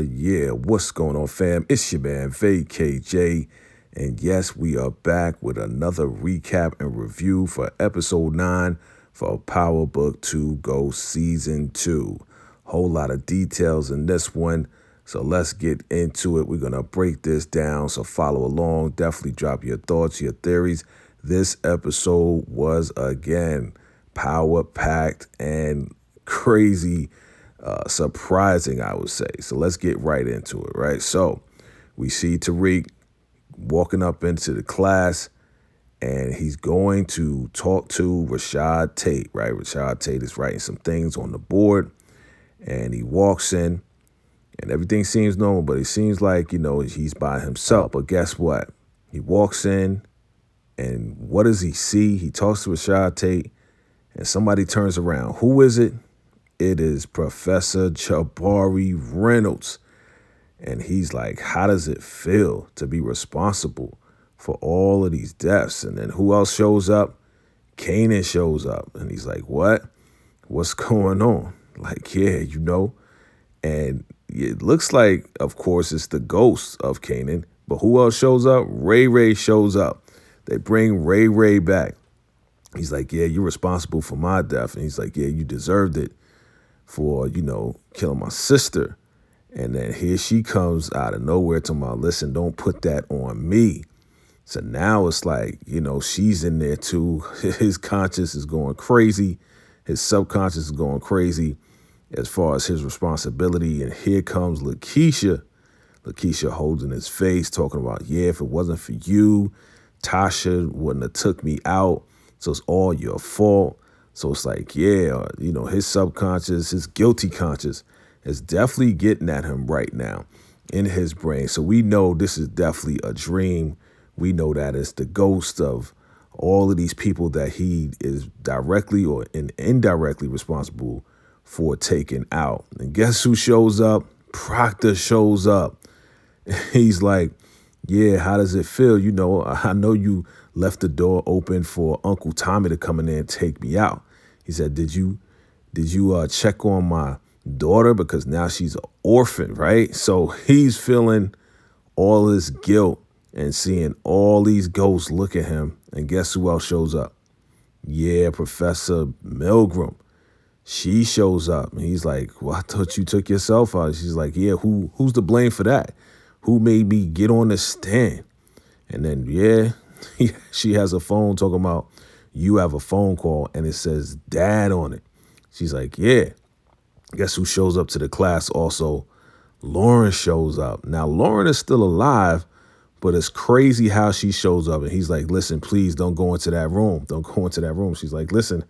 Yeah, what's going on, fam? It's your man, VACAY-J. And yes, we are back with another recap and review for episode 9 for Power Book 2 Go Season 2. Whole lot of details in this one, so let's get into it. We're going to break this down, so follow along. Definitely drop your thoughts, your theories. This episode was, again, power-packed and crazy, surprising, I would say. So let's get right into it, right? So we see Tariq walking up into the class, and he's going to talk to Rashad Tate, right? Rashad Tate is writing some things on the board, and he walks in, and everything seems normal, but it seems like, he's by himself. But guess what? He walks in, and what does he see? He talks to Rashad Tate, and somebody turns around. Who is it? It is Professor Jabari Reynolds. And he's like, how does it feel to be responsible for all of these deaths? And then who else shows up? Kanan shows up. And he's like, what? What's going on? Like, yeah, And it looks like, of course, it's the ghost of Kanan. But who else shows up? Ray shows up. They bring Ray back. He's like, yeah, you're responsible for my death. And he's like, yeah, you deserved it for, killing my sister. And then here she comes out of nowhere talking about, listen, don't put that on me. So now it's like, she's in there too. His conscious is going crazy. His subconscious is going crazy as far as his responsibility. And here comes Lakeisha. Lakeisha holding his face, talking about, yeah, if it wasn't for you, Tasha wouldn't have took me out. So it's all your fault. So it's like, yeah, his subconscious, his guilty conscious is definitely getting at him right now in his brain. So we know this is definitely a dream. We know that it's the ghost of all of these people that he is directly or indirectly responsible for taking out. And guess who shows up? Proctor shows up. He's like, yeah, how does it feel? I know you left the door open for Uncle Tommy to come in there and take me out. He said, did you check on my daughter? Because now she's an orphan, right? So he's feeling all this guilt and seeing all these ghosts look at him. And guess who else shows up? Yeah, Professor Milgram. She shows up. And he's like, well, I thought you took yourself out. She's like, yeah, who's to blame for that? Who made me get on the stand? And then, yeah, she has a phone talking about, you have a phone call and it says dad on it. She's like, yeah. Guess who shows up to the class also? Lauren shows up. Now, Lauren is still alive, but it's crazy how she shows up. And he's like, listen, please don't go into that room. Don't go into that room. She's like, listen,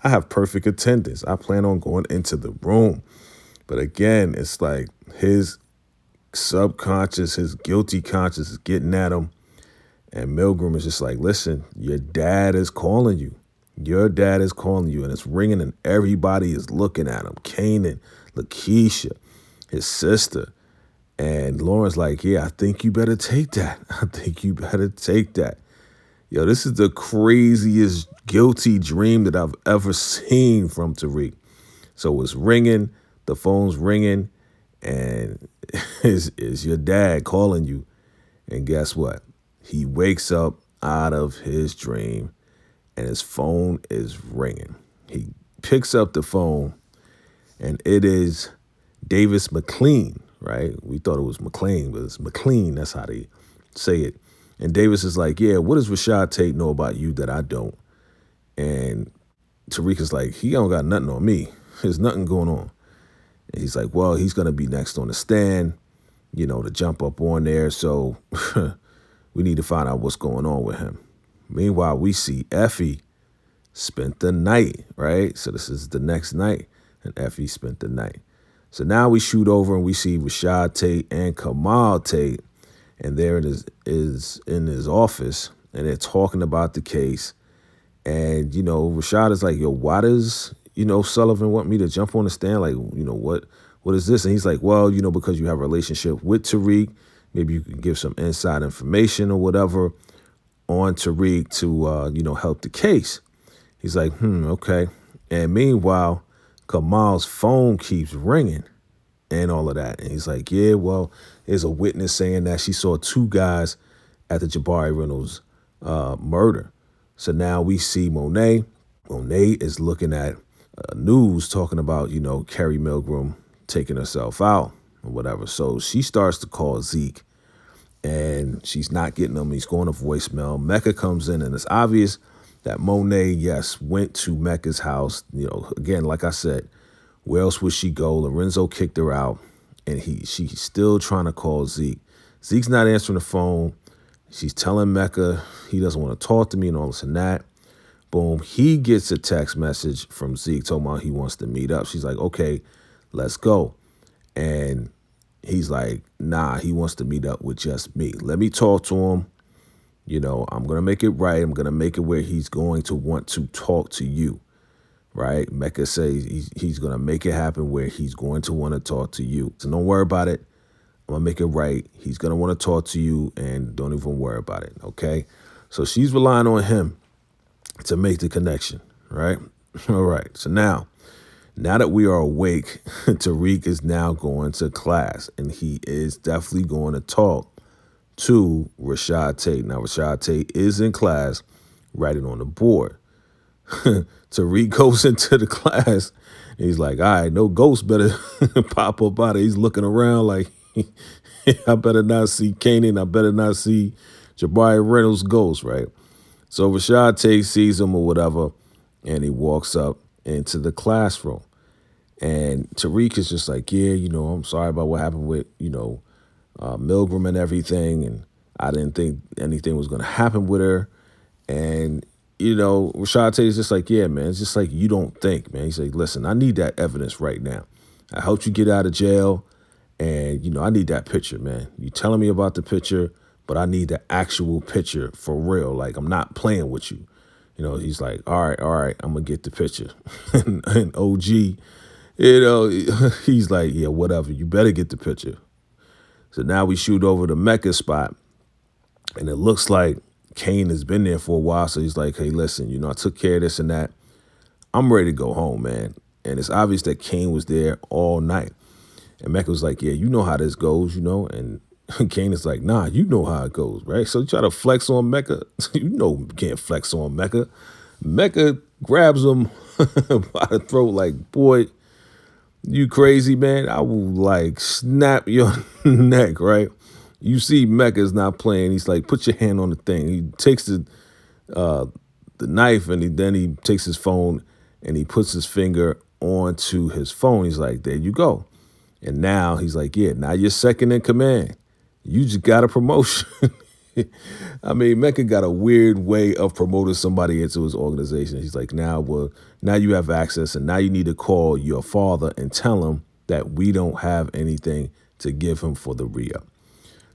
I have perfect attendance. I plan on going into the room. But again, it's like his subconscious, his guilty conscious is getting at him. And Milgram is just like, listen, your dad is calling you. Your dad is calling you, and it's ringing, and everybody is looking at him. Kanan, Lakeisha, his sister. And Lauren's like, yeah, I think you better take that. I think you better take that. Yo, this is the craziest guilty dream that I've ever seen from Tariq. So it's ringing, the phone's ringing, and is your dad calling you. And guess what? He wakes up out of his dream, and his phone is ringing. He picks up the phone, and it is Davis McLean, right? We thought it was McLean, but it's McLean. That's how they say it. And Davis is like, yeah, what does Rashad Tate know about you that I don't? And Tariq is like, he don't got nothing on me. There's nothing going on. And he's like, well, he's going to be next on the stand, to jump up on there. So we need to find out what's going on with him. Meanwhile, we see Effie spent the night, right? So this is the next night, and Effie spent the night. So now we shoot over and we see Rashad Tate and Kamal Tate, and there it is in his office, and they're talking about the case. And, Rashad is like, yo, why does, Sullivan want me to jump on the stand? Like, what is this? And he's like, well, because you have a relationship with Tariq, maybe you can give some inside information or whatever on Tariq to, help the case. He's like, okay. And meanwhile, Kamal's phone keeps ringing. and all of that. And he's like, yeah, well, there's a witness saying that she saw two guys at the Jabari Reynolds murder. So now we see Monet. Monet is looking at news talking about, Carrie Milgram taking herself out or whatever. So she starts to call Zeke and she's not getting him. He's going to voicemail. MECCA comes in and it's obvious that Monet, yes, went to MECCA's house. Again, like I said, where else would she go? Lorenzo kicked her out and she's still trying to call Zeke. Zeke's not answering the phone. She's telling MECCA he doesn't want to talk to me and all this and that. Boom, he gets a text message from Zeke talking about he wants to meet up. She's like, okay, let's go. And he's like, nah, he wants to meet up with just me. Let me talk to him. I'm going to make it right. I'm going to make it where he's going to want to talk to you, right? MECCA says he's going to make it happen where he's going to want to talk to you. So don't worry about it. I'm going to make it right. He's going to want to talk to you and don't even worry about it, okay? So she's relying on him to make the connection, right? All right. So now that we are awake, Tariq is now going to class, and he is definitely going to talk to Rashad Tate. Now, Rashad Tate is in class writing on the board. Tariq goes into the class, and he's like, all right, no ghost better pop up out of. He's looking around like, I better not see Kanan. I better not see Jabari Reynolds' ghost, right? So Rashad Tate sees him or whatever, and he walks up into the classroom. And Tariq is just like, yeah, I'm sorry about what happened with, Milgram and everything. And I didn't think anything was going to happen with her. And, Rashad Tate is just like, yeah, man, it's just like you don't think, man. He's like, listen, I need that evidence right now. I helped you get out of jail. And, I need that picture, man. You telling me about the picture, but I need the actual picture for real. Like, I'm not playing with you. He's like, all right, I'm going to get the picture. and OG, he's like, yeah, whatever. You better get the picture. So now we shoot over the MECCA spot. And it looks like Kane has been there for a while. So he's like, hey, listen, I took care of this and that. I'm ready to go home, man. And it's obvious that Kane was there all night. And MECCA was like, yeah, you know how this goes, and Kane is like, nah, you know how it goes, right? So you try to flex on MECCA. You can't flex on MECCA. MECCA grabs him by the throat like, boy, you crazy, man. I will like snap your neck, right? You see MECCA's not playing. He's like, put your hand on the thing. He takes the knife and then he takes his phone and he puts his finger onto his phone. He's like, there you go. And now he's like, yeah, now you're second in command. You just got a promotion. I mean, MECCA got a weird way of promoting somebody into his organization. He's like, now you have access, and now you need to call your father and tell him that we don't have anything to give him for the re-up.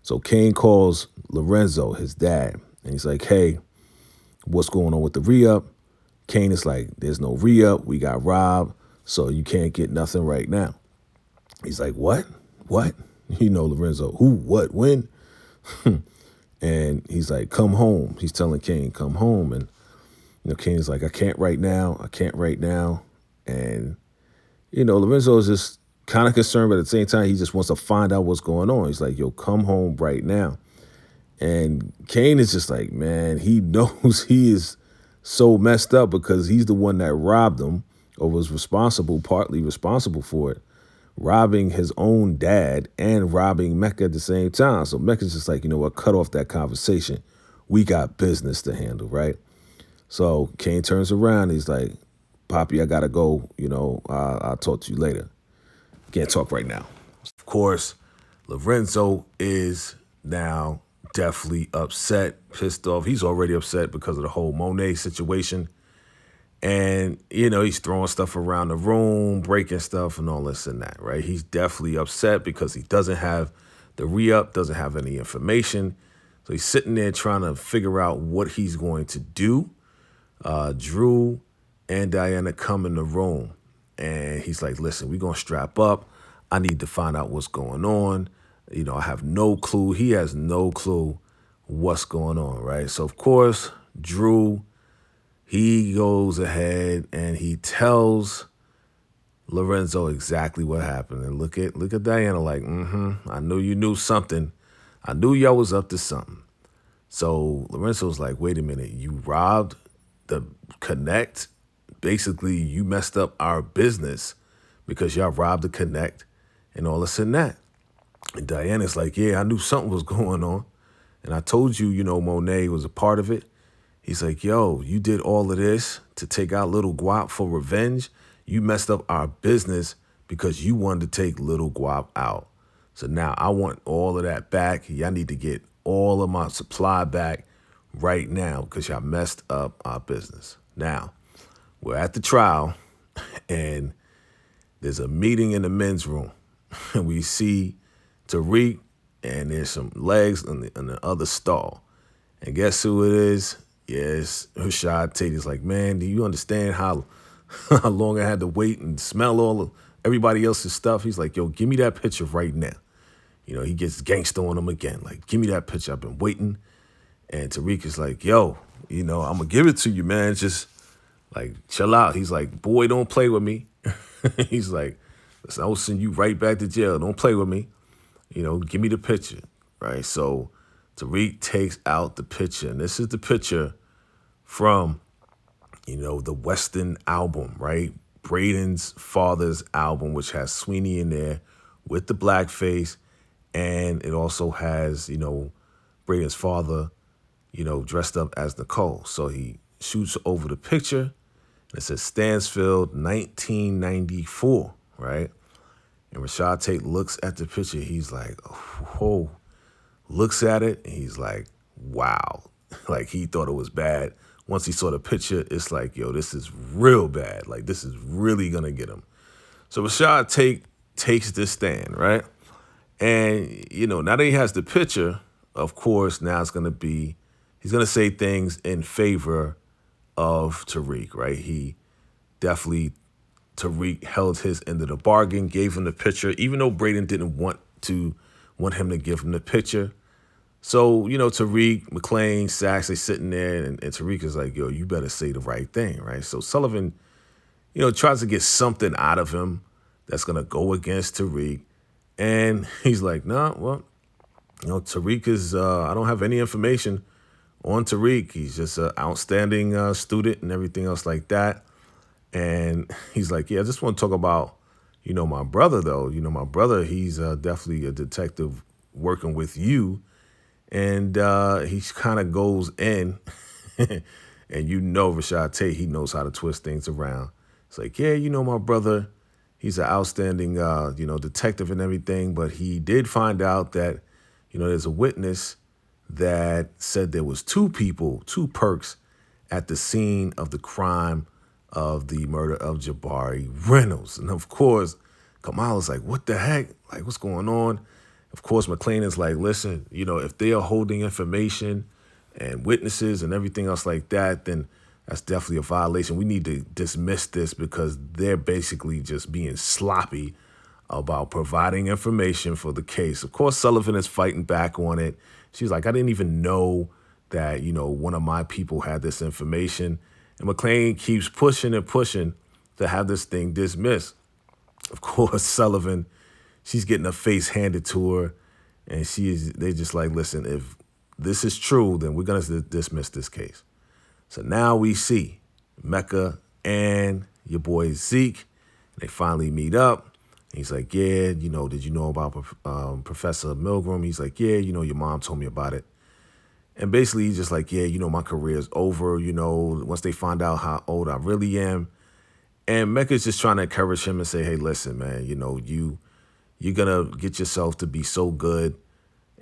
So Kane calls Lorenzo, his dad, and he's like, hey, what's going on with the re-up? Kane is like, there's no re-up. We got robbed, so you can't get nothing right now. He's like, what? What? Lorenzo, who, what, when? And he's like, come home. He's telling Kane, come home. And, Kane is like, I can't right now. And, Lorenzo is just kind of concerned, but at the same time, he just wants to find out what's going on. He's like, yo, come home right now. And Kane is just like, man, he knows he is so messed up because he's the one that robbed him or was partly responsible for it, robbing his own dad and robbing MECCA at the same time. So MECCA's just like, you know what, cut off that conversation. We got business to handle, right? So Kane turns around. He's like, Poppy, I got to go. I'll talk to you later. Can't talk right now. Of course, Lorenzo is now definitely upset, pissed off. He's already upset because of the whole Monet situation. And, he's throwing stuff around the room, breaking stuff and all this and that, right? He's definitely upset because he doesn't have the re-up, doesn't have any information. So he's sitting there trying to figure out what he's going to do. Drew and Diana come in the room and he's like, listen, we're going to strap up. I need to find out what's going on. I have no clue. He has no clue what's going on, right? So, of course, Drew, he goes ahead and he tells Lorenzo exactly what happened. And look at Diana like, I knew you knew something. I knew y'all was up to something. So Lorenzo's like, wait a minute, you robbed the Connect? Basically, you messed up our business because y'all robbed the Connect and all this and that. And Diana's like, yeah, I knew something was going on. And I told you, Monet was a part of it. He's like, yo, you did all of this to take out Little Guap for revenge. You messed up our business because you wanted to take Little Guap out. So now I want all of that back. Y'all need to get all of my supply back right now because y'all messed up our business. Now, we're at the trial and there's a meeting in the men's room. And we see Tariq and there's some legs in the other stall. And guess who it is? Yes, Rashad Tate is like, man, do you understand how long I had to wait and smell all of everybody else's stuff? He's like, yo, give me that picture right now. He gets gangster on him again. Like, give me that picture. I've been waiting. And Tariq is like, yo, I'm going to give it to you, man. Just, like, chill out. He's like, boy, don't play with me. He's like, listen, I will send you right back to jail. Don't play with me. Give me the picture, right? So Tariq takes out the picture. And this is the picture from, the Western album, right? Braden's father's album, which has Sweeney in there with the blackface. And it also has, Braden's father, dressed up as Nicole. So he shoots over the picture. And it says Stansfield, 1994, right? And Rashad Tate looks at the picture. He's like, whoa. Looks at it, and he's like, wow. Like, he thought it was bad. Once he saw the picture, it's like, yo, this is real bad. Like, this is really going to get him. So Rashad Tate takes this stand, right? And, now that he has the picture, of course, now it's going to be, he's going to say things in favor of Tariq, right? He definitely, Tariq held his end of the bargain, gave him the picture, even though Braden didn't want him to give him the picture. So, Tariq, McClain, Sachs, they sitting there, and Tariq is like, yo, you better say the right thing, right? So Sullivan, tries to get something out of him that's going to go against Tariq. And he's like, nah, well, Tariq is, I don't have any information on Tariq. He's just an outstanding student and everything else like that. And he's like, yeah, I just want to talk about, my brother, though. My brother, he's definitely a detective working with you. And he kind of goes in, and Rashad Tate, he knows how to twist things around. It's like, yeah, my brother, he's an outstanding, detective and everything. But he did find out that, there's a witness that said there was two perks at the scene of the crime of the murder of Jabari Reynolds. And of course, Kamala's like, what the heck? Like, what's going on? Of course, McClain is like, listen, if they are holding information and witnesses and everything else like that, then that's definitely a violation. We need to dismiss this because they're basically just being sloppy about providing information for the case. Of course, Sullivan is fighting back on it. She's like, I didn't even know that, one of my people had this information. And McClain keeps pushing and pushing to have this thing dismissed. Of course, Sullivan, she's getting her face handed to her. And they just like, listen, if this is true, then we're going to dismiss this case. So now we see MECCA and your boy Zeke. They finally meet up. He's like, yeah, did you know about Professor Milgram? He's like, yeah, your mom told me about it. And basically, he's just like, yeah, my career's over, once they find out how old I really am. And MECCA's just trying to encourage him and say, hey, listen, man, you're going to get yourself to be so good.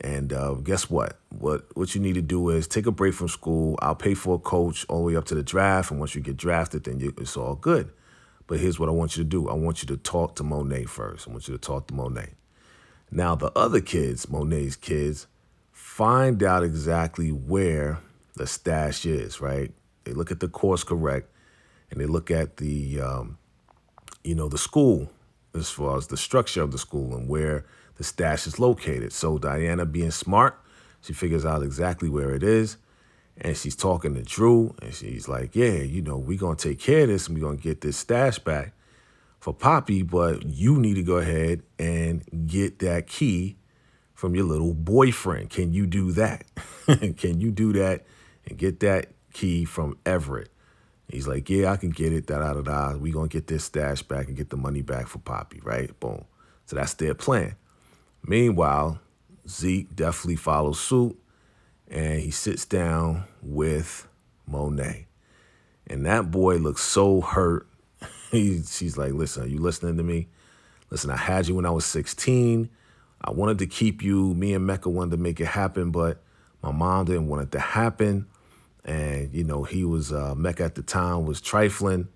And guess what? What you need to do is take a break from school. I'll pay for a coach all the way up to the draft. And once you get drafted, then it's all good. But here's what I want you to do. I want you to talk to Monet first. I want you to talk to Monet. Now, the other kids, Monet's kids, find out exactly where the stash is, right? They look at the course correct, and they look at the, the school as far as the structure of the school and where the stash is located. So Diana, being smart, she figures out exactly where it is. And she's talking to Drew, and she's like, yeah, we're going to take care of this, and we're going to get this stash back. for Poppy, but you need to go ahead and get that key from your little boyfriend. Can you do that? Can you do that and get that key from Everett? He's like, yeah, I can get it. Da da da da. We gonna get this stash back and get the money back for Poppy, right? Boom. So that's their plan. Meanwhile, Zeke definitely follows suit, and he sits down with Monet. And that boy looks so hurt. She's like, listen, are you listening to me? Listen, I had you when I was 16. I wanted to keep you. Me and MECCA wanted to make it happen, but my mom didn't want it to happen. And, he was, MECCA at the time was trifling.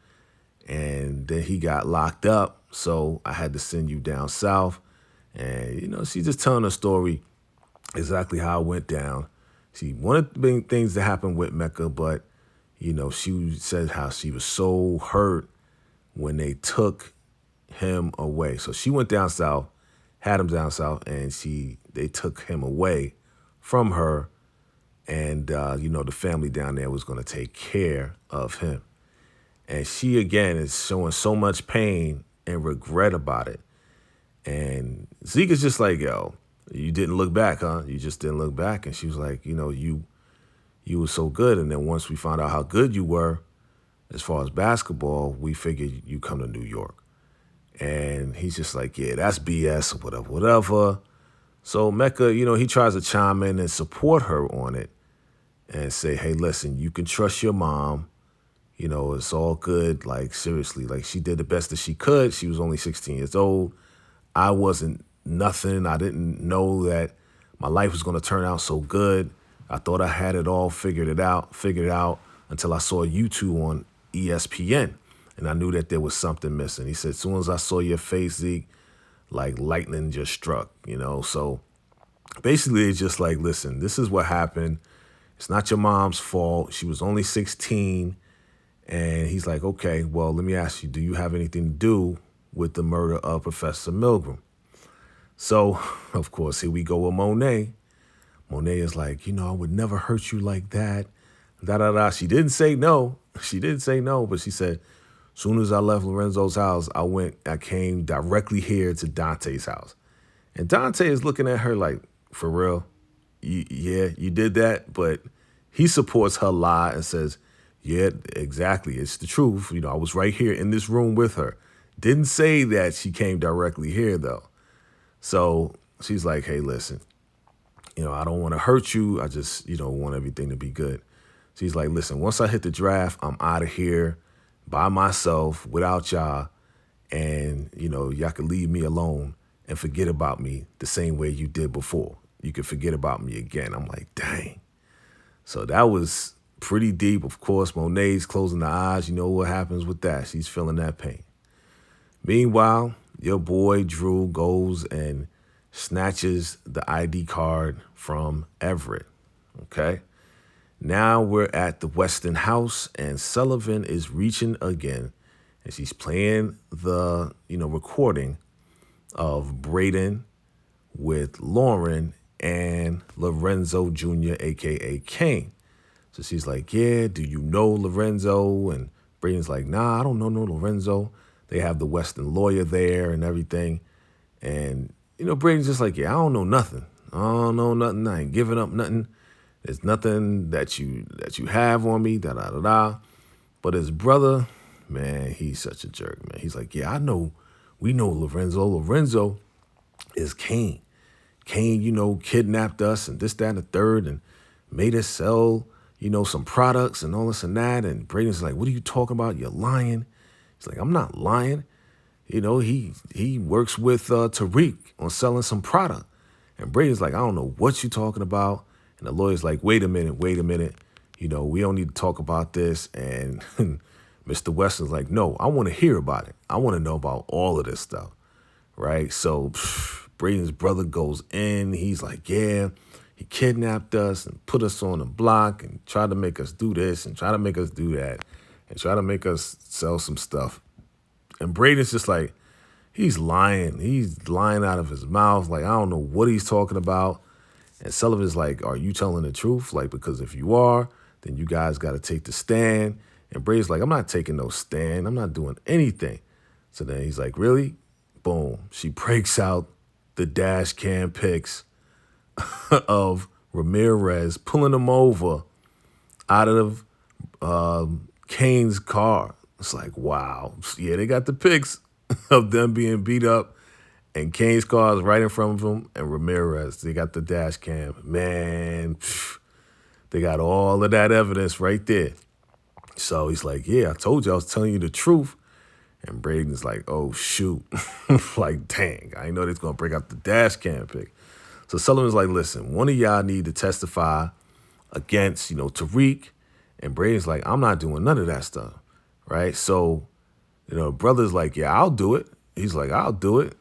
And then he got locked up. So I had to send you down south. And, she's just telling her story exactly how it went down. She wanted things to happen with MECCA, but, she said how she was so hurt when they took him away. So she went down south, had him down south, and they took him away from her. And, the family down there was going to take care of him. And she, again, is showing so much pain and regret about it. And Zeke is just like, yo, you didn't look back, huh? You just didn't look back. And she was like, you were so good. And then once we found out how good you were, as far as basketball, we figured you come to New York. And he's just like, yeah, that's BS or whatever. So MECCA, he tries to chime in and support her on it and say, hey, listen, you can trust your mom. It's all good. Like, seriously, like she did the best that she could. She was only 16 years old. I wasn't nothing. I didn't know that my life was going to turn out so good. I thought I had it all figured out until I saw you two on ESPN. And I knew that there was something missing. He said, as soon as I saw your face, Zeke, like lightning just struck, So basically it's just like, listen, this is what happened. It's not your mom's fault. She was only 16. And he's like, okay, well, let me ask you, do you have anything to do with the murder of Professor Milgram? So, of course, here we go with Monet. Monet is like, I would never hurt you like that. Da da da. She didn't say no. She didn't say no, but she said, as soon as I left Lorenzo's house, I came directly here to Dante's house. And Dante is looking at her like, for real? Yeah, you did that? But he supports her lie and says, yeah, exactly. It's the truth. I was right here in this room with her. Didn't say that she came directly here, though. So she's like, hey, listen, I don't want to hurt you. I just, want everything to be good. She's like, listen, once I hit the draft, I'm out of here by myself without y'all. And, y'all can leave me alone and forget about me the same way you did before. You can forget about me again. I'm like, dang. So that was pretty deep. Of course, Monet's closing the eyes. You know what happens with that. She's feeling that pain. Meanwhile, your boy Drew goes and snatches the ID card from Everett. Okay. Now we're at the Weston house and Sullivan is reaching again and she's playing the, recording of Braden with Lauren and Lorenzo Jr., a.k.a. Kane. So she's like, yeah, do you know Lorenzo? And Braden's like, nah, I don't know no Lorenzo. They have the Weston lawyer there and everything. And, Braden's just like, yeah, I don't know nothing. I don't know nothing. I ain't giving up nothing. There's nothing that you have on me, da-da-da-da. But his brother, man, he's such a jerk, man. He's like, yeah, I know. We know Lorenzo. Lorenzo is Kane. Kane, kidnapped us and this, that, and the third and made us sell, some products and all this and that. And Braden's like, what are you talking about? You're lying. He's like, I'm not lying. He works with Tariq on selling some product. And Braden's like, I don't know what you're talking about. And the lawyer's like, wait a minute. We don't need to talk about this. And Mr. Weston's like, no, I want to hear about it. I want to know about all of this stuff, right? So Braden's brother goes in. He's like, yeah, he kidnapped us and put us on a block and tried to make us do this and try to make us do that and try to make us sell some stuff. And Braden's just like, he's lying. He's lying out of his mouth. Like, I don't know what he's talking about. And Sullivan's like, are you telling the truth? Like, because if you are, then you guys got to take the stand. And Braden's like, I'm not taking no stand. I'm not doing anything. So then he's like, really? Boom. She breaks out the dash cam pics of Ramirez pulling him over out of Kane's car. It's like, wow. Yeah, they got the pics of them being beat up, and Kane's car is right in front of them, and Ramirez, they got the dash cam. Man, they got all of that evidence right there. So he's like, yeah, I told you I was telling you the truth. And Braden's like, oh, shoot. Like, dang, I didn't know they was going to break out the dash cam pic. So Sullivan's like, listen, one of y'all need to testify against, Tariq. And Braden's like, I'm not doing none of that stuff, right? So, brother's like, yeah, I'll do it. He's like, I'll do it.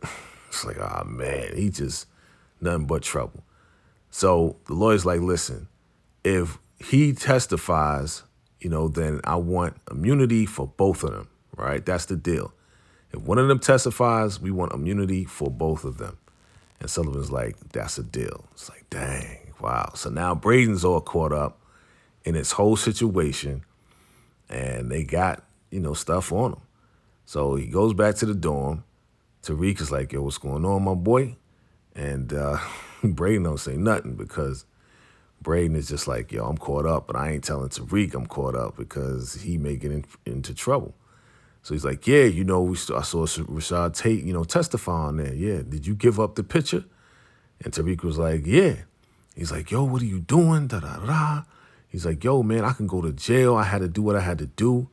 It's like, oh, man, he just nothing but trouble. So the lawyer's like, listen, if he testifies, then I want immunity for both of them, right? That's the deal. If one of them testifies, we want immunity for both of them. And Sullivan's like, that's a deal. It's like, dang, wow. So now Braden's all caught up in this whole situation, and they got, stuff on him. So he goes back to the dorm. Tariq is like, yo, what's going on, my boy? And Braden don't say nothing because Braden is just like, yo, I'm caught up, but I ain't telling Tariq I'm caught up because he may get into trouble. So he's like, yeah, I saw Rashad Tate, testify on there. Yeah, did you give up the picture? And Tariq was like, yeah. He's like, yo, what are you doing? Da-da-da. He's like, yo, man, I can go to jail. I had to do what I had to do,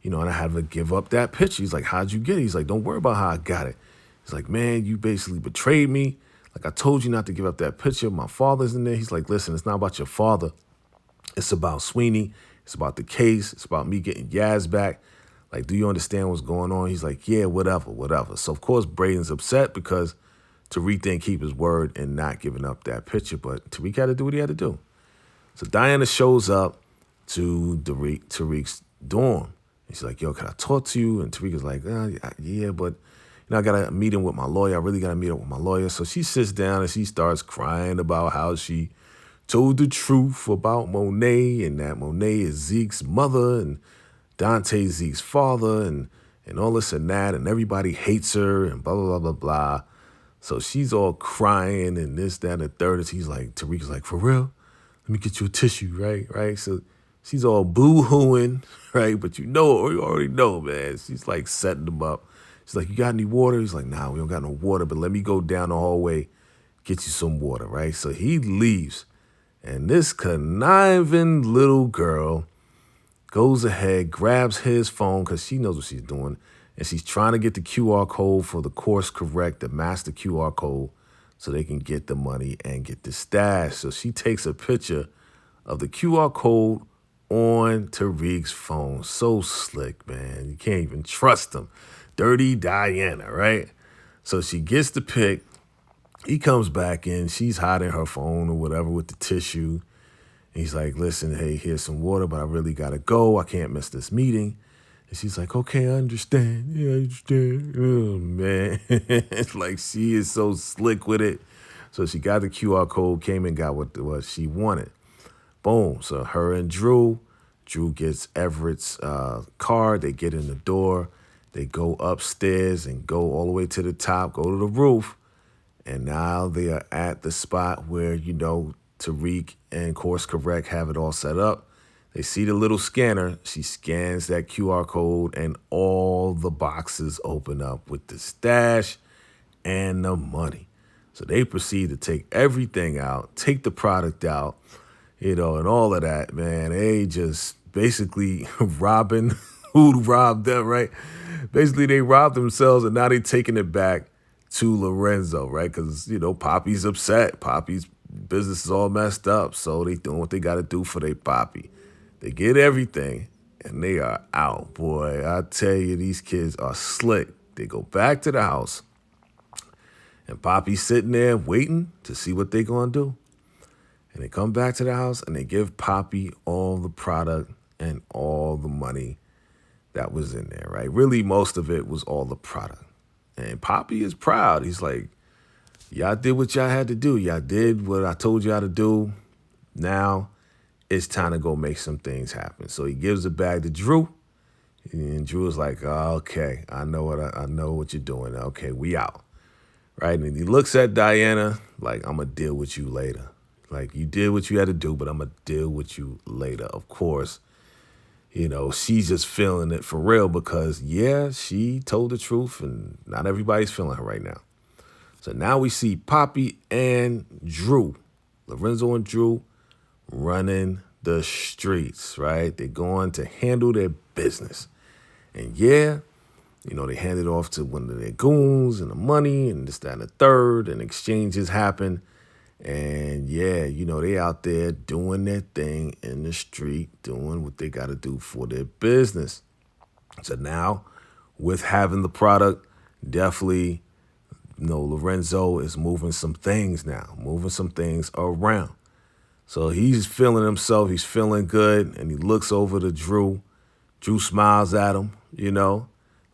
and I had to give up that picture. He's like, how'd you get it? He's like, don't worry about how I got it. He's like, man, you basically betrayed me. Like, I told you not to give up that picture. My father's in there. He's like, listen, it's not about your father. It's about Sweeney. It's about the case. It's about me getting Yaz back. Like, do you understand what's going on? He's like, yeah, whatever. So, of course, Braden's upset because Tariq didn't keep his word and not giving up that picture. But Tariq had to do what he had to do. So Diana shows up to Tariq's dorm. And she's like, yo, can I talk to you? And Tariq is like, yeah, but I got a meeting with my lawyer. I really got to meet up with my lawyer. So she sits down and she starts crying about how she told the truth about Monet and that Monet is Zeke's mother and Dante's Zeke's father and all this and that. And everybody hates her and blah, blah, blah, blah, blah. So she's all crying and this, that, and the third. And he's like, Tariq is like, for real? Let me get you a tissue, right? So she's all boo-hooing, right? But you already know, man. She's like setting them up. She's like, you got any water? He's like, nah, we don't got no water, but let me go down the hallway, get you some water, right? So he leaves, and this conniving little girl goes ahead, grabs his phone, because she knows what she's doing, and she's trying to get the QR code for the course correct, the master QR code, so they can get the money and get the stash. So she takes a picture of the QR code on Tariq's phone. So slick, man. You can't even trust him. Dirty Diana, right? So she gets the pic. He comes back in. She's hiding her phone or whatever with the tissue. And he's like, listen, hey, here's some water, but I really got to go. I can't miss this meeting. And she's like, okay, I understand. Yeah, I understand. Oh, man. It's like she is so slick with it. So she got the QR code, came and got what she wanted. Boom. So her and Drew gets Everett's car. They get in the door. They go upstairs and go all the way to the top, go to the roof. And now they are at the spot where, Tariq and Course Correct have it all set up. They see the little scanner. She scans that QR code and all the boxes open up with the stash and the money. So they proceed to take everything out, take the product out, and all of that, man. They just basically robbing who robbed them, right? Basically, they robbed themselves, and now they're taking it back to Lorenzo, right? Because, Poppy's upset. Poppy's business is all messed up, so they doing what they got to do for their Poppy. They get everything, and they are out, boy. I tell you, these kids are slick. They go back to the house, and Poppy's sitting there waiting to see what they going to do. And they come back to the house, and they give Poppy all the product and all the money that was in there, right? Really, most of it was all the product. And Poppy is proud. He's like, y'all did what y'all had to do. Y'all did what I told y'all to do. Now it's time to go make some things happen. So he gives it back to Drew. And Drew was like, oh, okay, I know what you're doing. Okay, we out. Right? And he looks at Diana like, I'm going to deal with you later. Like, you did what you had to do, but I'm going to deal with you later. Of course, she's just feeling it for real because, yeah, she told the truth and not everybody's feeling her right now. So now we see Poppy and Drew, Lorenzo and Drew, running the streets, right? They're going to handle their business. And yeah, they hand it off to one of their goons and the money and this, that, and the third, and exchanges happen. And yeah, they out there doing their thing in the street, doing what they got to do for their business. So now, with having the product, definitely, Lorenzo is moving some things now, moving some things around. So he's feeling himself, he's feeling good, and he looks over to Drew. Drew smiles at him,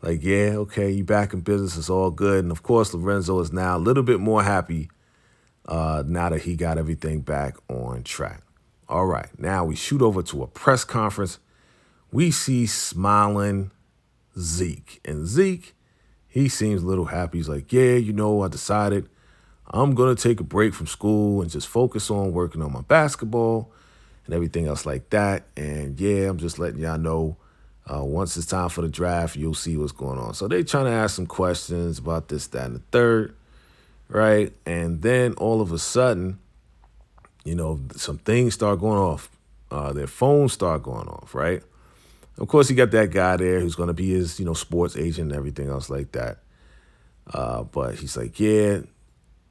like, yeah, okay, you back in business, it's all good. And of course, Lorenzo is now a little bit more happy now that he got everything back on track. All right, now we shoot over to a press conference. We see smiling Zeke. And Zeke, he seems a little happy. He's like, yeah, I decided I'm going to take a break from school and just focus on working on my basketball and everything else like that. And yeah, I'm just letting y'all know once it's time for the draft, you'll see what's going on. So they trying to ask some questions about this, that, and the third, right? And then all of a sudden, some things start going off. Their phones start going off, right? Of course, you got that guy there who's going to be his, sports agent and everything else like that. But he's like, yeah,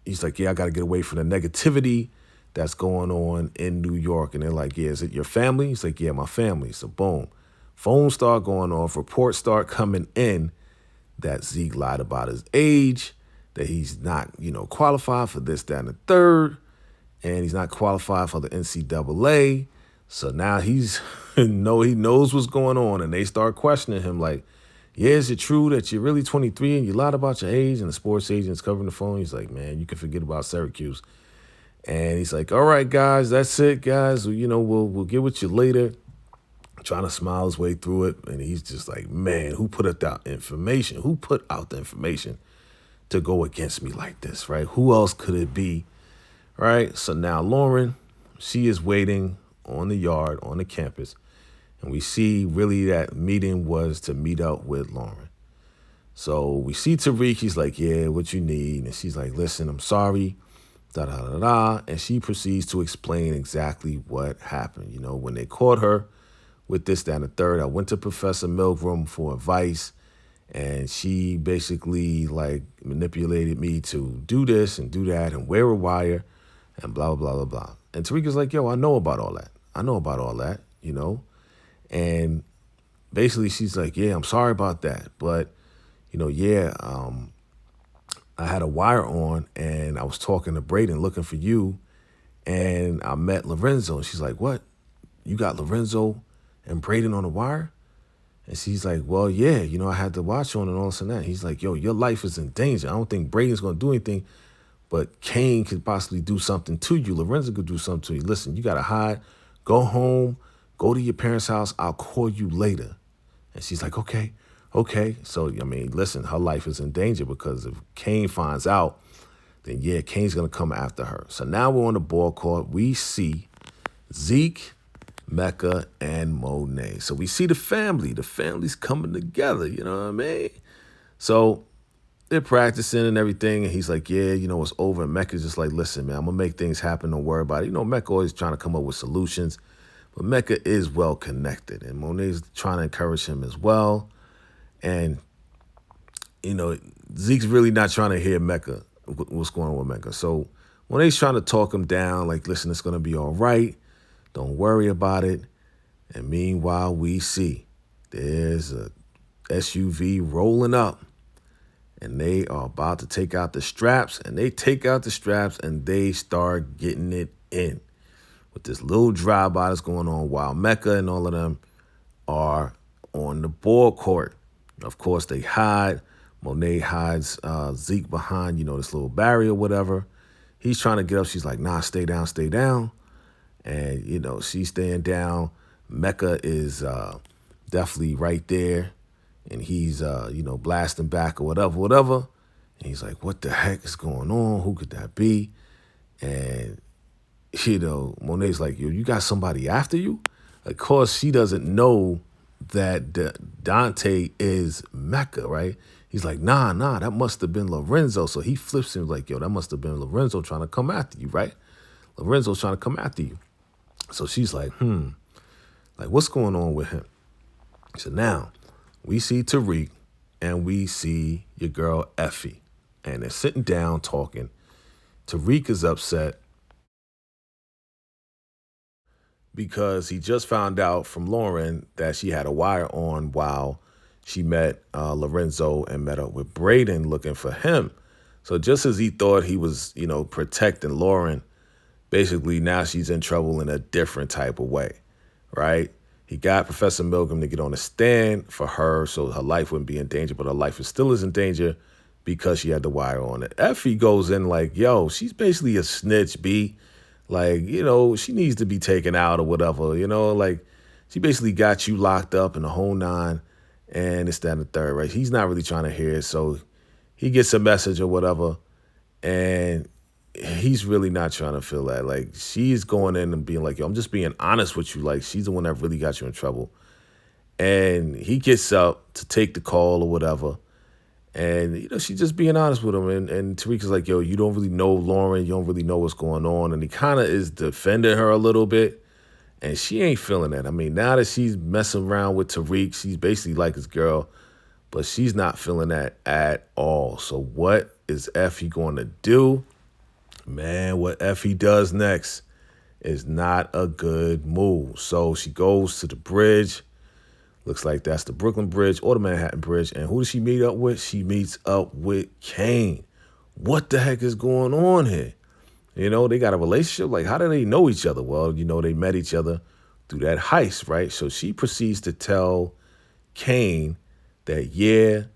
I got to get away from the negativity that's going on in New York. And they're like, yeah, is it your family? He's like, yeah, my family. So boom, phones start going off. Reports start coming in that Zeke lied about his age, that he's not, qualified for this, that, and the third. And he's not qualified for the NCAA. So now he knows what's going on. And they start questioning him like, yeah, is it true that you're really 23 and you lied about your age and the sports agent's covering the phone? He's like, man, you can forget about Syracuse. And he's like, all right, guys, that's it, guys. We'll get with you later. Trying to smile his way through it. And he's just like, man, who put out that information? Who put out the information to go against me like this, right? Who else could it be, right? So now Lauren, she is waiting on the yard, on the campus. And we see really that meeting was to meet up with Lauren. So we see Tariq, he's like, yeah, what you need? And she's like, listen, I'm sorry, da-da-da-da. And she proceeds to explain exactly what happened. When they caught her with this, that, and the third, I went to Professor Milgram for advice. And she basically like manipulated me to do this and do that and wear a wire and blah, blah, blah, blah. And Tariq is like, yo, I know about all that. And basically she's like, yeah, I'm sorry about that. But, I had a wire on and I was talking to Braden looking for you. And I met Lorenzo. And she's like, what? You got Lorenzo and Braden on the wire? And she's like, well, yeah, I had the watch on and all this and that. He's like, yo, your life is in danger. I don't think Braden's going to do anything, but Kane could possibly do something to you. Lorenzo could do something to you. Listen, you got to hide. Go home. Go to your parents' house. I'll call you later. And she's like, okay. So, listen, her life is in danger because if Kane finds out, then, yeah, Kane's going to come after her. So now we're on the ball court. We see Zeke, MECCA, and Monet. So we see the family. The family's coming together, you know what I mean? So they're practicing and everything, and he's like, yeah, it's over. And MECCA's just like, listen, man, I'm going to make things happen. Don't worry about it. MECCA always trying to come up with solutions, but MECCA is well connected, and Monet's trying to encourage him as well. And, Zeke's really not trying to hear MECCA, what's going on with MECCA. So Monet's trying to talk him down, like, listen, it's going to be all right. Don't worry about it. And meanwhile, we see there's a SUV rolling up, and they are about to take out the straps, and they take out the straps, and they start getting it in with this little drive-by that's going on while MECCA and all of them are on the ball court. Of course, they hide. Monet hides Zeke behind, this little barrier or whatever. He's trying to get up. She's like, nah, stay down. And, she's staying down. MECCA is definitely right there. and he's blasting back or whatever. And he's like, what the heck is going on? Who could that be? And Monet's like, yo, you got somebody after you? Of course, she doesn't know that Dante is MECCA, right? He's like, nah, that must have been Lorenzo. So he flips him like, yo, that must have been Lorenzo trying to come after you, right? Lorenzo's trying to come after you. So she's like, like, what's going on with him? So now we see Tariq and we see your girl Effie. And they're sitting down talking. Tariq is upset because he just found out from Lauren that she had a wire on while she met Lorenzo and met up with Braden looking for him. So just as he thought he was, protecting Lauren, basically now she's in trouble in a different type of way, right? He got Professor Milgram to get on the stand for her so her life wouldn't be in danger, but her life is still in danger because she had the wire on it. Effie goes in like, yo, she's basically a snitch, B. Like, she needs to be taken out or whatever, like she basically got you locked up in the whole nine and it's that and the third, right? He's not really trying to hear it. So he gets a message or whatever and he's really not trying to feel that. Like she's going in and being like, yo, I'm just being honest with you. Like she's the one that really got you in trouble. And he gets up to take the call or whatever. And, she's just being honest with him. And Tariq is like, yo, you don't really know Lauren. You don't really know what's going on. And he kind of is defending her a little bit. And she ain't feeling that. I mean, now that she's messing around with Tariq, she's basically like his girl. But she's not feeling that at all. So what is Effie going to do? Man, what Effie does next is not a good move. So she goes to the bridge. Looks like that's the Brooklyn Bridge or the Manhattan Bridge. And who does she meet up with? She meets up with Kane. What the heck is going on here? They got a relationship. Like, how do they know each other? Well, they met each other through that heist, right? So she proceeds to tell Kane that,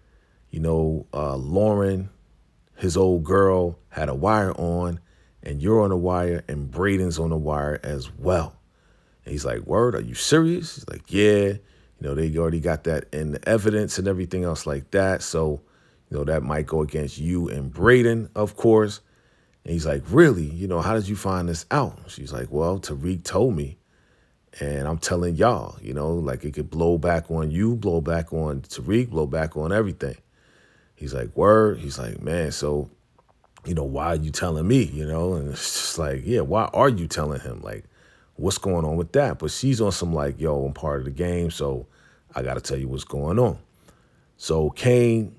Lauren, his old girl, had a wire on, and you're on the wire, and Braden's on the wire as well. And he's like, word, are you serious? He's like, yeah. They already got that in the evidence and everything else like that. So, that might go against you and Braden, of course. And he's like, really? How did you find this out? She's like, well, Tariq told me. And I'm telling y'all, like it could blow back on you, blow back on Tariq, blow back on everything. He's like, word? He's like, man, so, why are you telling me? And it's just like, yeah, why are you telling him? Like, what's going on with that? But she's on some like, yo, I'm part of the game, so I got to tell you what's going on. So Kane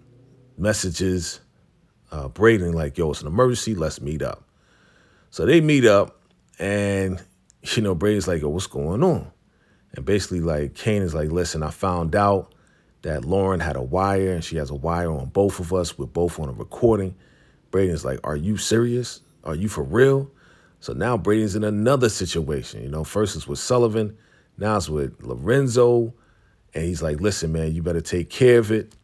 messages Braden like, yo, it's an emergency. Let's meet up. So they meet up and, Braden's like, yo, what's going on? And basically like Kane is like, listen, I found out that Lauren had a wire and she has a wire on both of us. We're both on a recording. Braden's like, are you serious? Are you for real? So now Braden's in another situation. First it's with Sullivan. Now it's with Lorenzo. And he's like, listen, man, you better take care of it.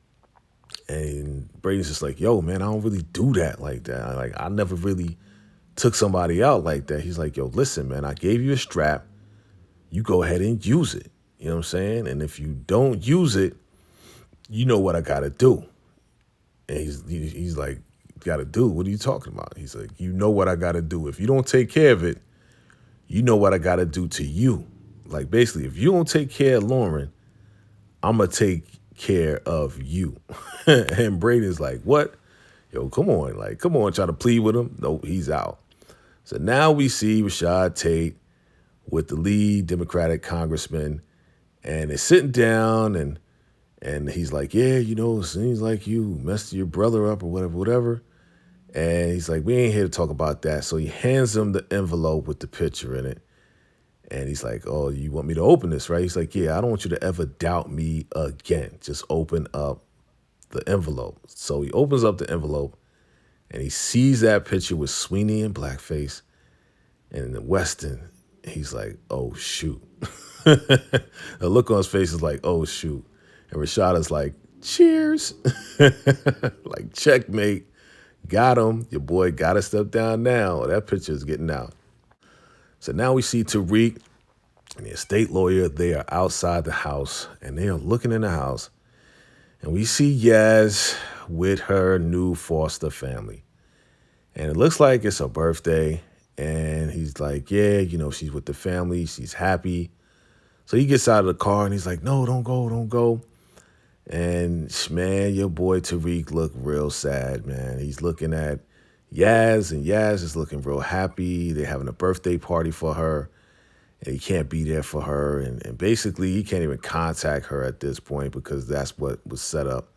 And Braden's just like, yo, man, I don't really do that like that. Like, I never really took somebody out like that. He's like, yo, listen, man, I gave you a strap. You go ahead and use it. You know what I'm saying? And if you don't use it, you know what I got to do. And he's like, got to do? What are you talking about? He's like, you know what I got to do. If you don't take care of it, you know what I got to do to you. Like, basically, if you don't take care of Lauren, I'm going to take care of you. And Braden's like, what? Yo, come on, try to plead with him. No, he's out. So now we see Rashad Tate with the lead Democratic congressman, and they're sitting down, and he's like, yeah, it seems like you messed your brother up or whatever. And he's like, we ain't here to talk about that. So he hands him the envelope with the picture in it. And he's like, oh, you want me to open this, right? He's like, yeah, I don't want you to ever doubt me again. Just open up the envelope. So he opens up the envelope and he sees that picture with Sweeney in blackface and in Weston. He's like, oh, shoot. The look on his face is like, oh, shoot. And Rashad is like, cheers. Like, checkmate. Got him. Your boy got to step down now. That picture is getting out. So now we see Tariq and the estate lawyer. They are outside the house, and they are looking in the house. And we see Yaz with her new foster family. And it looks like it's her birthday. And he's like, yeah, she's with the family. She's happy. So he gets out of the car and he's like, no, don't go, don't go. And man, your boy Tariq looked real sad, man. He's looking at Yaz, and Yaz is looking real happy. They're having a birthday party for her, and he can't be there for her. And basically, he can't even contact her at this point because that's what was set up.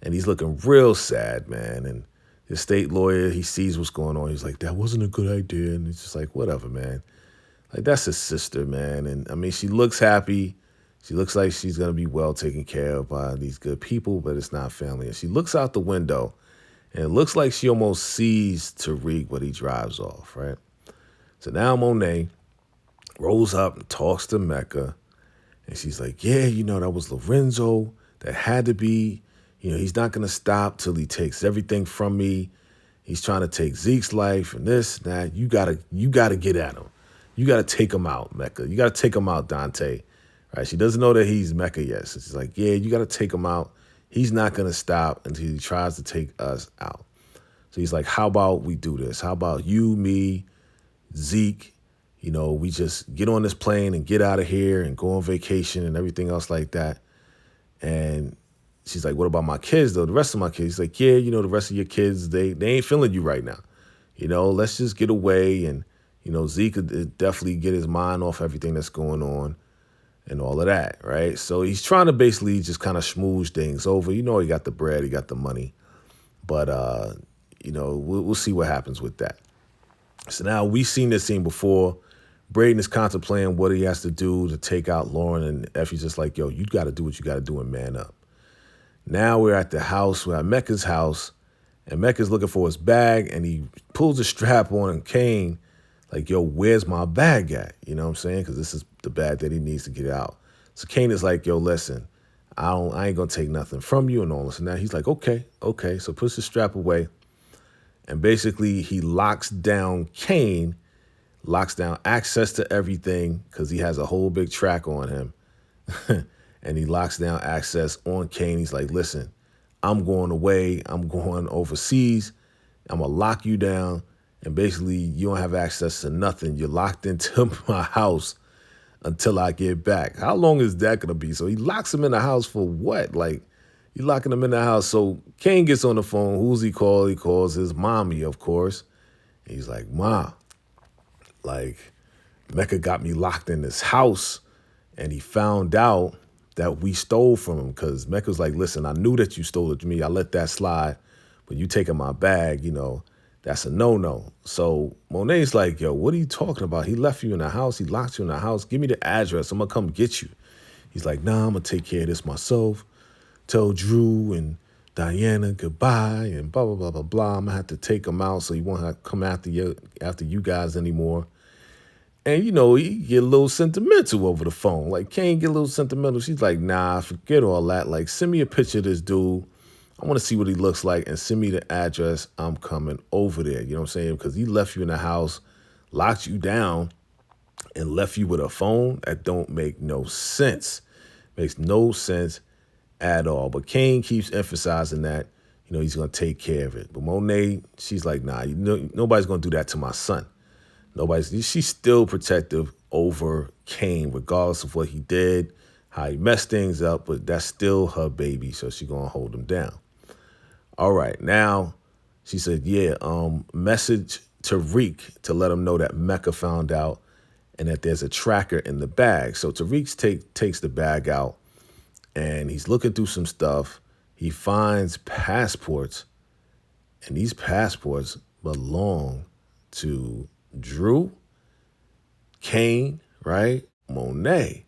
And he's looking real sad, man. And the state lawyer, he sees what's going on. He's like, that wasn't a good idea. And he's just like, whatever, man. Like, that's his sister, man. And I mean, she looks happy. She looks like she's going to be well taken care of by these good people, but it's not family. And she looks out the window, and it looks like she almost sees Tariq when he drives off, right? So now Monet rolls up and talks to MECCA, and she's like, yeah, that was Lorenzo. That had to be. He's not going to stop till he takes everything from me. He's trying to take Zeke's life and this, and that. You gotta get at him. You got to take him out, MECCA. You got to take him out, Dante. Right? She doesn't know that he's MECCA yet. So she's like, yeah, you got to take him out. He's not going to stop until he tries to take us out. So he's like, how about we do this? How about you, me, Zeke, we just get on this plane and get out of here and go on vacation and everything else like that. And she's like, what about my kids, though? The rest of my kids? He's like, yeah, the rest of your kids, they ain't feeling you right now. Let's just get away. And, Zeke could definitely get his mind off everything that's going on and all of that, right? So he's trying to basically just kind of schmooze things over. He got the bread, he got the money. But, we'll see what happens with that. So now we've seen this scene before. Braden is contemplating what he has to do to take out Lauren, and Effie's just like, yo, you got to do what you got to do and man up. Now we're at the house. We're at MECCA's house, and MECCA's looking for his bag, and he pulls a strap on Kane, like, yo, where's my bag at? You know what I'm saying? Because this is the bag that he needs to get out. So Kane is like, yo, listen, I ain't going to take nothing from you and all this. And now he's like, okay. So puts the strap away. And basically he locks down Kane, locks down access to everything because he has a whole big track on him. And he locks down access on Kane. He's like, listen, I'm going away. I'm going overseas. I'm going to lock you down. And basically, you don't have access to nothing. You're locked into my house until I get back. How long is that going to be? So he locks him in the house for what? Like, you locking him in the house. So Kane gets on the phone. Who's he call? He calls his mommy, of course. And he's like, Ma, like, MECCA got me locked in this house. And he found out that we stole from him because MECCA's like, listen, I knew that you stole it from me. I let that slide. But you taking my bag, that's a no-no. So Monet's like, yo, what are you talking about? He left you in the house. He locked you in the house. Give me the address. I'm going to come get you. He's like, nah, I'm going to take care of this myself. Tell Drew and Diana goodbye and blah, blah, blah, blah, blah. I'm going to have to take him out so he won't have to come after you guys anymore. And, he get a little sentimental over the phone. Like, Kane get a little sentimental. She's like, nah, forget all that. Like, send me a picture of this dude. I want to see what he looks like and send me the address. I'm coming over there. You know what I'm saying? Because he left you in the house, locked you down, and left you with a phone. That don't make no sense. Makes no sense at all. But Kane keeps emphasizing that, he's going to take care of it. But Monet, she's like, nah, nobody's going to do that to my son. She's still protective over Kane, regardless of what he did, how he messed things up, but that's still her baby, so she's going to hold him down. All right, now she said, yeah, message Tariq to let him know that MECCA found out and that there's a tracker in the bag. So Tariq takes the bag out, and he's looking through some stuff. He finds passports, and these passports belong to Drew, Kane, right? Monet.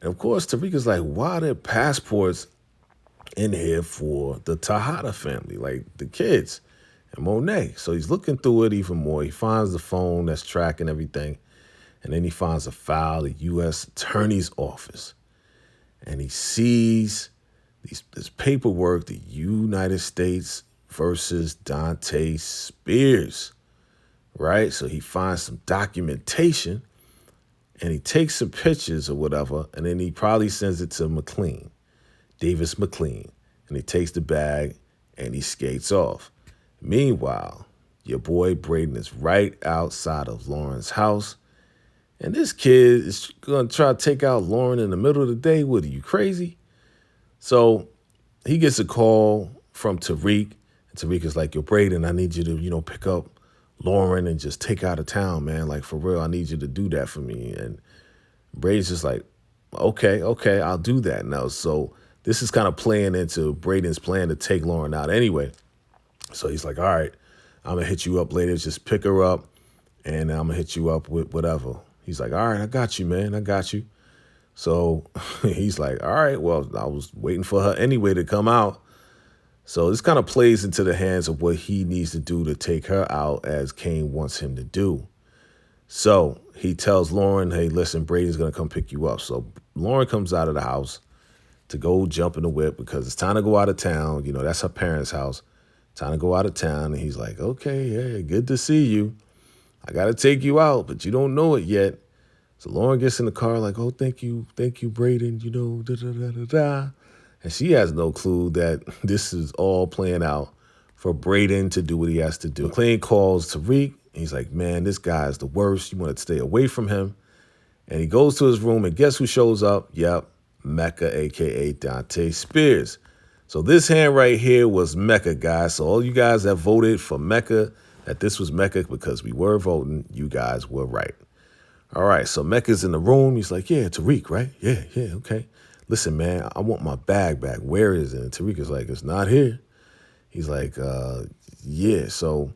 And of course, Tariq is like, why are there passports in here for the Tejada family, like the kids and Monet? So he's looking through it even more. He finds the phone that's tracking everything. And then he finds a file, the U.S. Attorney's Office. And he sees this paperwork, the United States versus Dante Spears, right? So he finds some documentation and he takes some pictures or whatever, and then he probably sends it to McLean. Davis McLean. And he takes the bag and he skates off. Meanwhile, your boy Braden is right outside of Lauren's house. And this kid is going to try to take out Lauren in the middle of the day. What, are you crazy? So he gets a call from Tariq. And Tariq is like, yo, Braden, I need you to, pick up Lauren and just take out of town, man. Like, for real, I need you to do that for me. And Braden's just like, okay, I'll do that now. So this is kind of playing into Braden's plan to take Lauren out anyway. So he's like, all right, I'm going to hit you up later. Just pick her up, and I'm going to hit you up with whatever. He's like, all right, I got you, man. I got you. So he's like, all right, well, I was waiting for her anyway to come out. So this kind of plays into the hands of what he needs to do to take her out, as Kane wants him to do. So he tells Lauren, hey, listen, Braden's going to come pick you up. So Lauren comes out of the house to go jump in the whip because it's time to go out of town. That's her parents' house. Time to go out of town. And he's like, okay, yeah, good to see you. I got to take you out, but you don't know it yet. So Lauren gets in the car like, oh, thank you, Braden, da-da-da-da-da. And she has no clue that this is all playing out for Braden to do what he has to do. McLean calls Tariq. He's like, man, this guy is the worst. You want to stay away from him. And he goes to his room, and guess who shows up? Yep, MECCA, a.k.a. Dante Spears. So this hand right here was MECCA, guys. So all you guys that voted for MECCA, that this was MECCA because we were voting, you guys were right. All right, so MECCA's in the room. He's like, yeah, Tariq, right? Yeah, okay. Listen, man, I want my bag back. Where is it? And Tariq is like, it's not here. He's like, yeah. So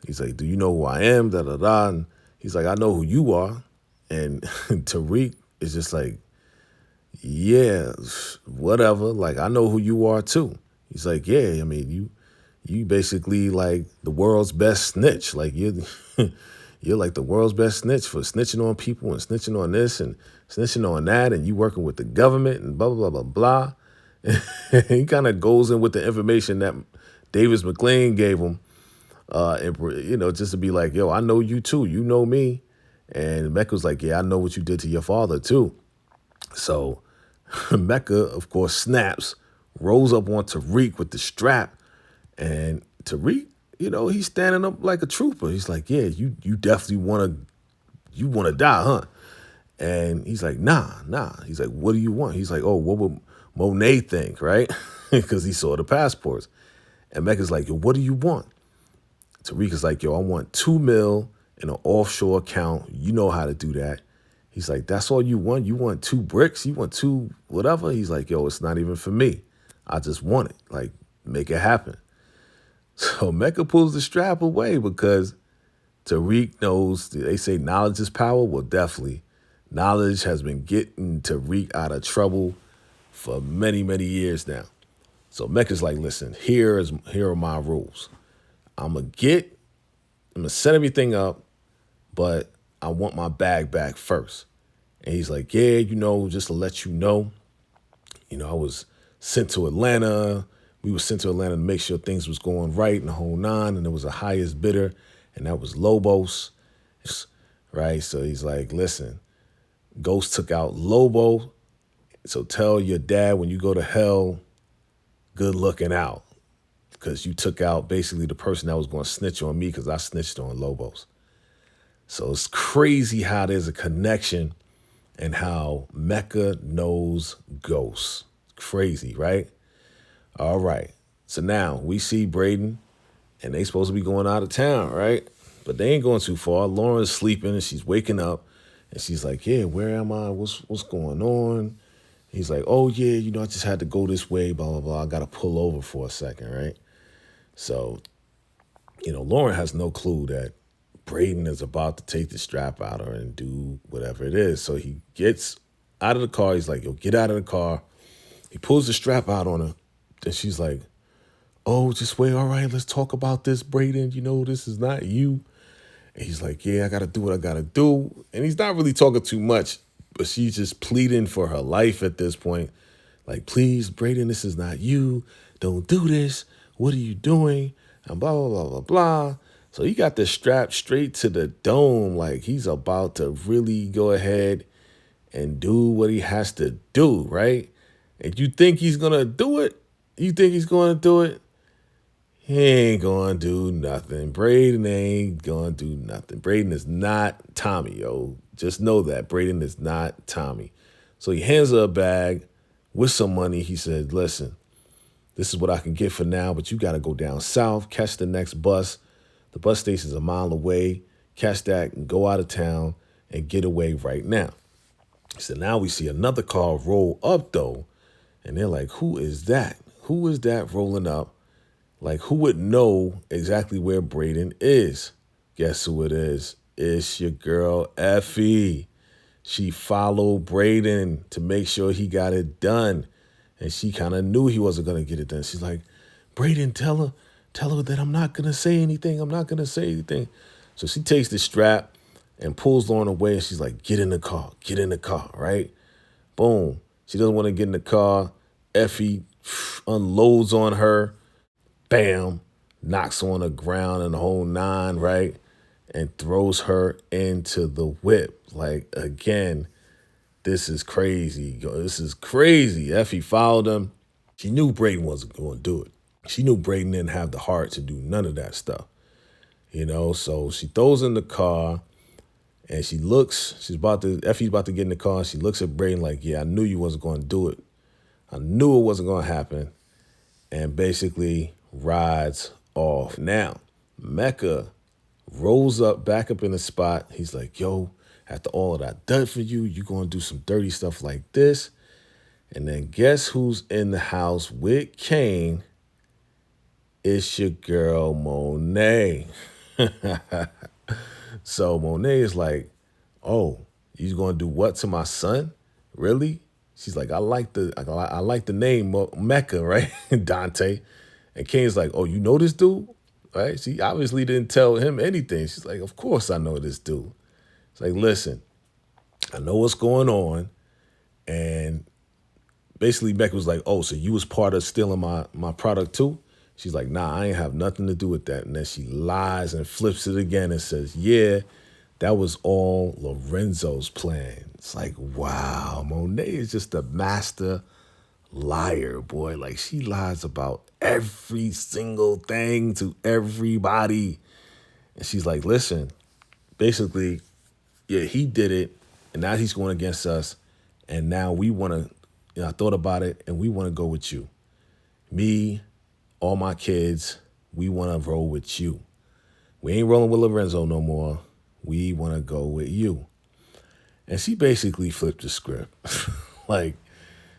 he's like, do you know who I am? Da-da-da. And he's like, I know who you are. And Tariq is just like, yeah, whatever. Like, I know who you are too. He's like, yeah, I mean, you basically like the world's best snitch. Like you're like the world's best snitch for snitching on people and snitching on this and snitching on that. And you working with the government and blah, blah, blah, blah, blah. And he kind of goes in with the information that Davis McLean gave him, and, just to be like, yo, I know you too. You know me. And MECCA was like, yeah, I know what you did to your father too. So MECCA, of course, snaps, rolls up on Tariq with the strap. And Tariq, he's standing up like a trooper. He's like, yeah, you definitely want to die, huh? And he's like, nah. He's like, what do you want? He's like, oh, what would Monet think, right? Because he saw the passports. And MECCA's like, yo, what do you want? Tariq is like, yo, I want $2 million in an offshore account. You know how to do that. He's like, that's all you want? You want 2 bricks? You want 2 whatever? He's like, yo, it's not even for me. I just want it. Like, make it happen. So MECCA pulls the strap away because Tariq knows, they say knowledge is power. Well, definitely. Knowledge has been getting Tariq out of trouble for many, many years now. So MECCA's like, listen, here are my rules. I'm going to set everything up, but I want my bag back first. And he's like, yeah, just to let you know, I was sent to Atlanta. We were sent to Atlanta to make sure things was going right in the whole 9. And there was a highest bidder, and that was Lobos, right? So he's like, listen, Ghost took out Lobo. So tell your dad when you go to hell, good looking out. Because you took out basically the person that was going to snitch on me because I snitched on Lobos. So it's crazy how there's a connection and how MECCA knows Ghost. Crazy, right? All right. So now we see Braden, and they supposed to be going out of town, right? But they ain't going too far. Lauren's sleeping, and she's waking up, and she's like, yeah, where am I? What's going on? He's like, oh, yeah, I just had to go this way, blah, blah, blah. I got to pull over for a second, right? So, Lauren has no clue that Braden is about to take the strap out of her and do whatever it is. So he gets out of the car. He's like, yo, get out of the car. He pulls the strap out on her. Then she's like, oh, just wait. All right, let's talk about this, Braden. This is not you. And he's like, yeah, I got to do what I got to do. And he's not really talking too much, but she's just pleading for her life at this point. Like, please, Braden, this is not you. Don't do this. What are you doing? And blah, blah, blah, blah, blah. So he got the strap straight to the dome. Like he's about to really go ahead and do what he has to do, right? And you think he's going to do it? You think he's going to do it? He ain't going to do nothing. Braden ain't going to do nothing. Braden is not Tommy, yo. Just know that. Braden is not Tommy. So he hands her a bag with some money. He said, listen, this is what I can get for now, but you got to go down south, catch the next bus. The bus station's a mile away. Catch that and go out of town and get away right now. So now we see another car roll up, though, and they're like, who is that? Who is that rolling up? Like, who would know exactly where Braden is? Guess who it is? It's your girl, Effie. She followed Braden to make sure he got it done. And she kind of knew he wasn't going to get it done. She's like, Braden, tell her that I'm not going to say anything. I'm not going to say anything. So she takes the strap and pulls Lauren away. And she's like, get in the car, right? Boom. She doesn't want to get in the car. Effie unloads on her. Bam. Knocks on the ground and the whole nine, right? And throws her into the whip. Like, again, this is crazy. This is crazy. Effie followed him. She knew Braden wasn't going to do it. She knew Braden didn't have the heart to do none of that stuff. So she throws in the car and she looks, Effie's about to get in the car. She looks at Braden like, yeah, I knew you wasn't going to do it. I knew it wasn't going to happen. And basically rides off. Now, MECCA rolls up, back up in the spot. He's like, yo, after all of that done for you, you going to do some dirty stuff like this. And then guess who's in the house with Kane? It's your girl, Monet. So Monet is like, oh, you going to do what to my son? Really? She's like, I like the name MECCA, right? Dante. And Kane's like, oh, you know this dude? Right? She obviously didn't tell him anything. She's like, of course I know this dude. It's like, listen, I know what's going on. And basically MECCA was like, oh, so you was part of stealing my product too? She's like, nah, I ain't have nothing to do with that. And then she lies and flips it again and says, yeah, that was all Lorenzo's plan. It's like, wow, Monet is just a master liar, boy. Like, she lies about every single thing to everybody. And she's like, listen, basically, yeah, he did it, and now he's going against us, and now we want to, I thought about it, and we want to go with you. Me, all my kids, we want to roll with you. We ain't rolling with Lorenzo no more. We want to go with you. And she basically flipped the script. Like,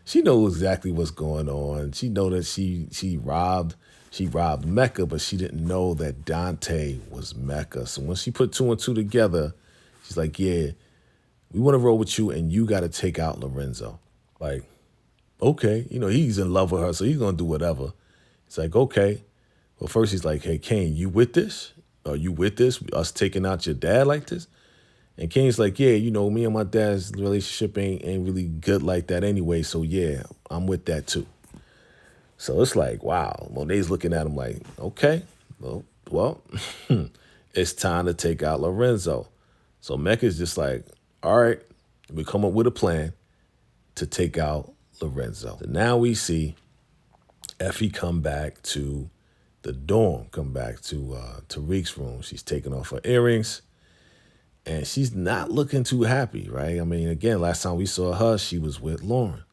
she knows exactly what's going on. She know that she robbed MECCA, but she didn't know that Dante was MECCA. So when she put two and two together, she's like, yeah, we want to roll with you, and you got to take out Lorenzo. Like, okay, he's in love with her, so he's going to do whatever. It's like, okay. Well, first he's like, hey, Kane, you with this? Are you with this? Us taking out your dad like this? And Kane's like, yeah, me and my dad's relationship ain't really good like that anyway. So, yeah, I'm with that, too. So it's like, wow. Monet's looking at him like, okay, well, it's time to take out Lorenzo. So MECCA's just like, all right, we come up with a plan to take out Lorenzo. So now we see Effie come back to the dorm, come back to Tariq's room. She's taking off her earrings, and she's not looking too happy, right? I mean, again, last time we saw her, she was with Lauren.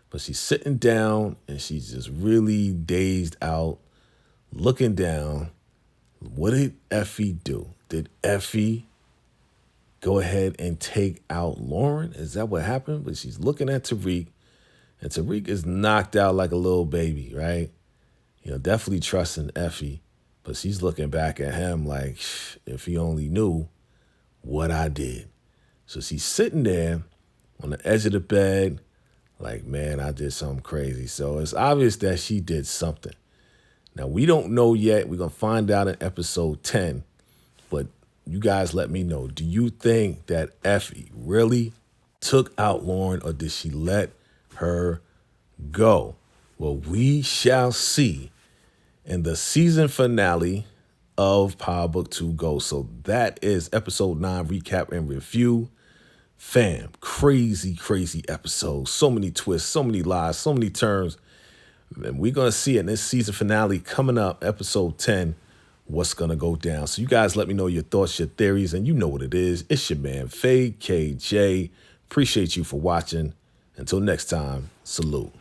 But she's sitting down, and she's just really dazed out, looking down. What did Effie do? Did Effie go ahead and take out Lauren? Is that what happened? But she's looking at Tariq, and Tariq is knocked out like a little baby, right? Definitely trusting Effie, but she's looking back at him like, if he only knew what I did. So she's sitting there on the edge of the bed like, man, I did something crazy. So it's obvious that she did something. Now, we don't know yet. We're going to find out in episode 10, but you guys let me know. Do you think that Effie really took out Lauren, or did she let her go? Well, we shall see in the season finale of Power Book 2 Go. So that is episode 9 recap and review. Fam, crazy, crazy episode. So many twists, so many lies, so many turns. And we're going to see it in this season finale coming up, episode 10, what's going to go down. So you guys let me know your thoughts, your theories, and you know what it is. It's your man, VACAY-J. Appreciate you for watching. Until next time, salute.